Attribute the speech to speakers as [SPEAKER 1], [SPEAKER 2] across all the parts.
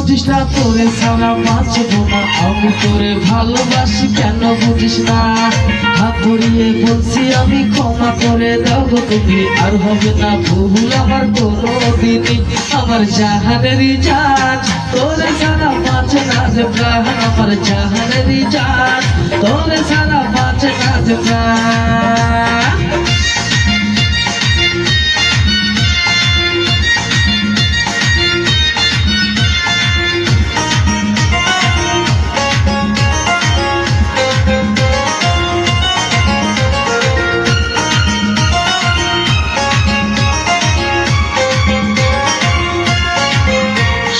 [SPEAKER 1] বুঝিস না তোরে সারা বাঁচবো না আমি তোরে ভালোবাসি কেন বুঝিস না হাত ধরিয়ে বলছি আমি ক্ষমা করে দাও গো তুমি আর হবে না ভুল আমার কোনো দিনই আমার জাহানেরই জান তোরে সারা বাঁচে না যে প্রাণ আমার জাহানেরই জান তোরে সারা বাঁচে না যে প্রাণ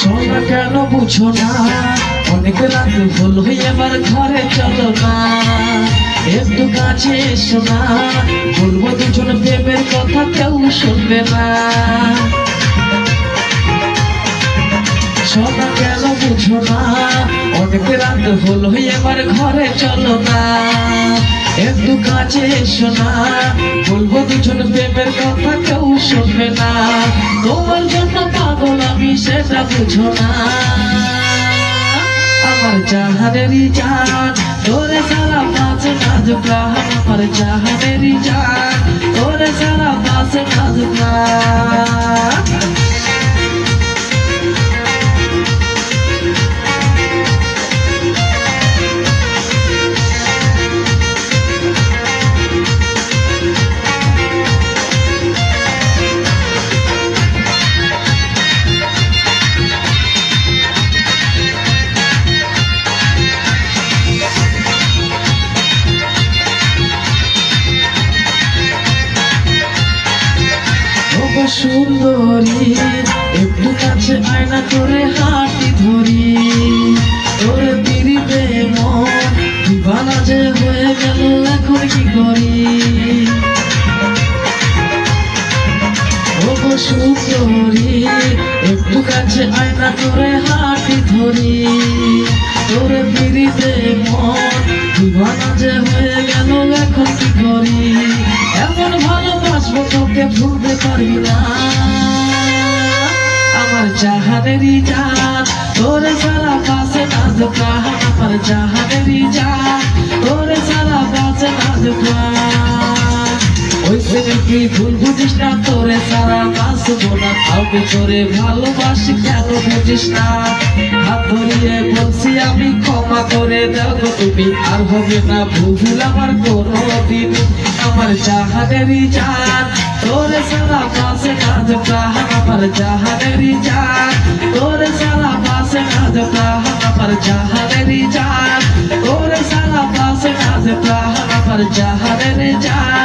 [SPEAKER 1] সোনা কেন বুঝো না অনেক রাত হলো এবার ঘরে চলো না একটু কাছে এসো না বলবো দুজন প্রেমের কথা কেউ শুনবে না সোনা কেন বুঝো না অনেক রাত হলো এবার ঘরে চলো না একটু কাছে এসো না বলবো দুজন প্রেমের কথা কেউ শুনবে না তোমার জন্য পাগল আমি সেটা বুঝো না আমার জাহানেরই জান তোরে সারা বাঁচে না যে প্রাণ আমার জাহানেরই জান তোরে সারা বাঁচে না যে প্রাণ সুন্দরী একটু কাছে আয়না করে হাঁটি ধরি তোরে পিড়িতে মন দিবানা যে হয়ে গেল এখন কি করি ও সুন্দরী একটু কাছে আয়না করে হাঁটি ধরি তোরে পিড়িতে মন দিবানা যে হয়ে গেল এখন কি করি এমন ভালোবাসবো তোকে ভুলতে পারি না আমার জাহানেরই জান তোরে সারা বাঁচে না যে প্রাণ আমার জাহানেরই জান তোরে সারা বাঁচে না যে প্রাণ ওই কি ভুল বুঝিস না তোরে সারা বাঁচবো না আমি তোরে ভালোবাসি কেন বুঝিস না হাত ধরিয়ে বলছি আমি ক্ষমা করে দাও গো তুমি আর হবে না ভুল আমার কোনো দিন আমার জাহানেরই জান তোরে সারা বাঁচে না যে প্রাণ আমার জাহানেরই জান তোরে সারা বাঁচে না যে প্রাণ আমার জাহানেরই জান তোরে সারা বাঁচে না যে প্রাণ আমার জাহানেরই জান